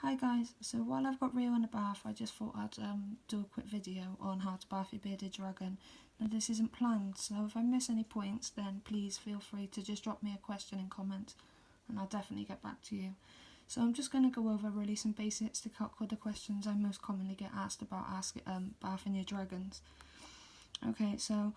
Hi guys, so while I've got Rio in the bath, I just thought I'd do a quick video on how to bath your bearded dragon. Now this isn't planned, so if I miss any points then please feel free to just drop me a question in comments and I'll definitely get back to you. So I'm just going to go over really some basics to cover the questions I most commonly get asked about bathing your dragons. Okay, so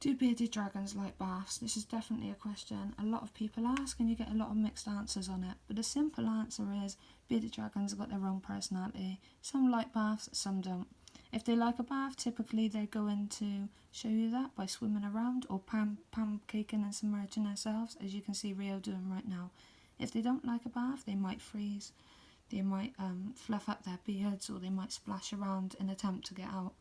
do bearded dragons like baths? This is definitely a question a lot of people ask and you get a lot of mixed answers on it. But the simple answer is bearded dragons have got their own personality. Some like baths, some don't. If they like a bath, typically they're going to show you that by swimming around or pancaking and submerging themselves, as you can see Rio doing right now. If they don't like a bath, they might freeze. They might fluff up their beards or they might splash around in an attempt to get out.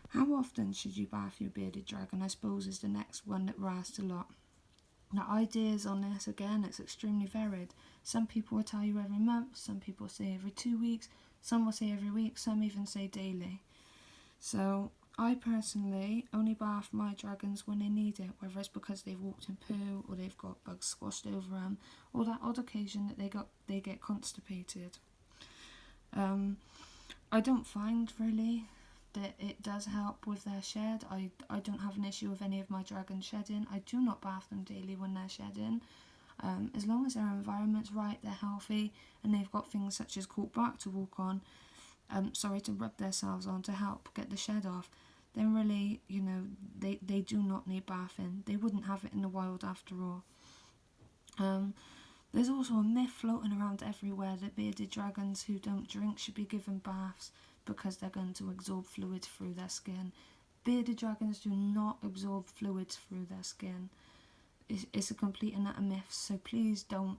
How often should you bath your bearded dragon, I suppose, is the next one that we're asked a lot. Now, ideas on this, again, it's extremely varied. Some people will tell you every month, some people say every 2 weeks, some will say every week, some even say daily. So, I personally only bath my dragons when they need it, whether it's because they've walked in poo or they've got bugs squashed over them, or that odd occasion that they get constipated. I don't find really that it does help with their shed. I don't have an issue with any of my dragons shedding. I do not bath them daily when they're shedding. As long as their environment's right, they're healthy, and they've got things such as cork bark to walk on, to rub themselves on to help get the shed off, then really, they do not need bathing. They wouldn't have it in the wild after all. There's also a myth floating around everywhere that bearded dragons who don't drink should be given baths because they're going to absorb fluids through their skin. Bearded dragons do not absorb fluids through their skin. It's a complete and utter myth, so please don't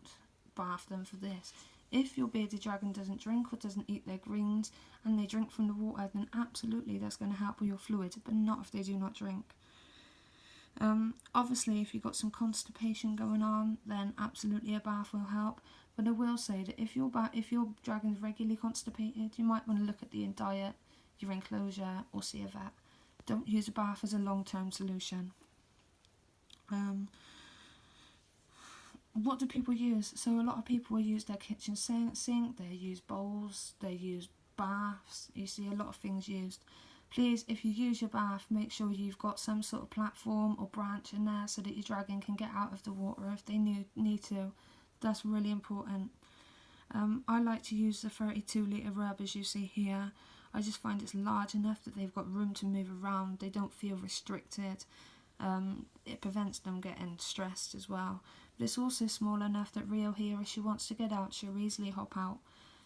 bath them for this. If your bearded dragon doesn't drink or doesn't eat their greens and they drink from the water, then absolutely that's going to help with your fluids, but not if they do not drink. Obviously, if you've got some constipation going on, then absolutely a bath will help. But I will say that if your dragon's regularly constipated, you might want to look at the diet, your enclosure, or see a vet. Don't use a bath as a long-term solution. What do people use? So a lot of people will use their kitchen sink, they use bowls, they use baths. You see a lot of things used. Please, if you use your bath, make sure you've got some sort of platform or branch in there so that your dragon can get out of the water if they need to. That's really important. I like to use the 32-litre rub as you see here. I just find it's large enough that they've got room to move around. They don't feel restricted. It prevents them getting stressed as well. But it's also small enough that Rio here, if she wants to get out, she'll easily hop out.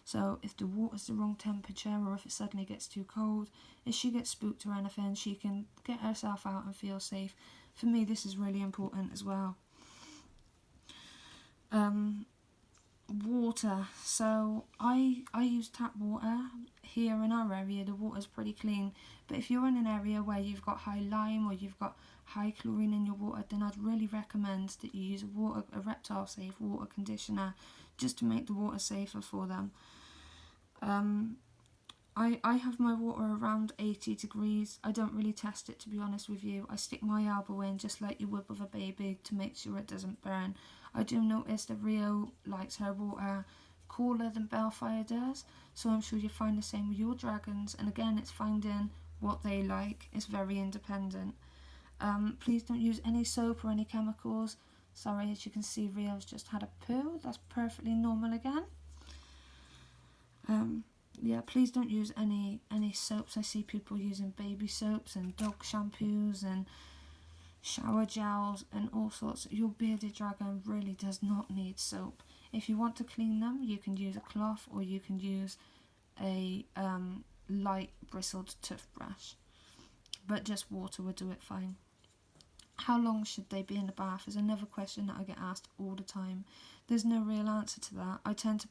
So if the water's the wrong temperature or if it suddenly gets too cold, if she gets spooked or anything, she can get herself out and feel safe. For me, this is really important as well. Water. So I use tap water. Here in our area, the water's pretty clean. But if you're in an area where you've got high lime or you've got high chlorine in your water, then I'd really recommend that you use a reptile-safe water conditioner just to make the water safer for them. I have my water around 80 degrees. I don't really test it, to be honest with you. I stick my elbow in just like you would with a baby to make sure it doesn't burn. I do notice that Rio likes her water cooler than Bellfire does, so I'm sure you'll find the same with your dragons. And again, it's finding what they like. It's very independent. Please don't use any soap or any chemicals. Sorry, as you can see, Rio's just had a poo. That's perfectly normal again. Please don't use any soaps. I see people using baby soaps and dog shampoos and shower gels and all sorts. Your bearded dragon really does not need soap. If you want to clean them, you can use a cloth or you can use a light bristled toothbrush. But just water will do it fine. How long should they be in the bath is another question that I get asked all the time. There's no real answer to that. I tend to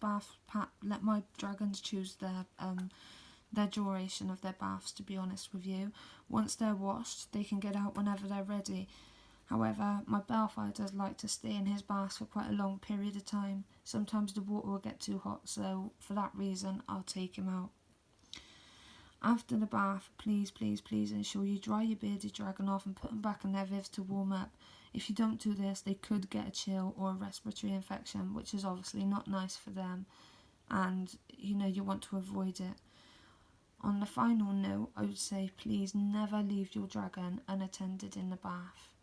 let my dragons choose their duration of their baths, to be honest with you. Once they're washed, they can get out whenever they're ready. However, my Bellfire does like to stay in his baths for quite a long period of time. Sometimes the water will get too hot, so for that reason, I'll take him out. After the bath, please ensure you dry your bearded dragon off and put them back in their vivs to warm up. If you don't do this, they could get a chill or a respiratory infection, which is obviously not nice for them. and you know you want to avoid it. On the final note, I would say please never leave your dragon unattended in the bath.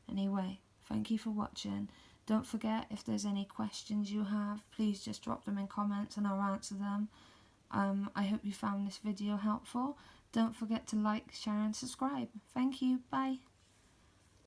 Anyway, thank you for watching. Don't forget, if there's any questions you have, please just drop them in comments and I'll answer them. I hope you found this video helpful. Don't forget to like, share and subscribe. Thank you. Bye.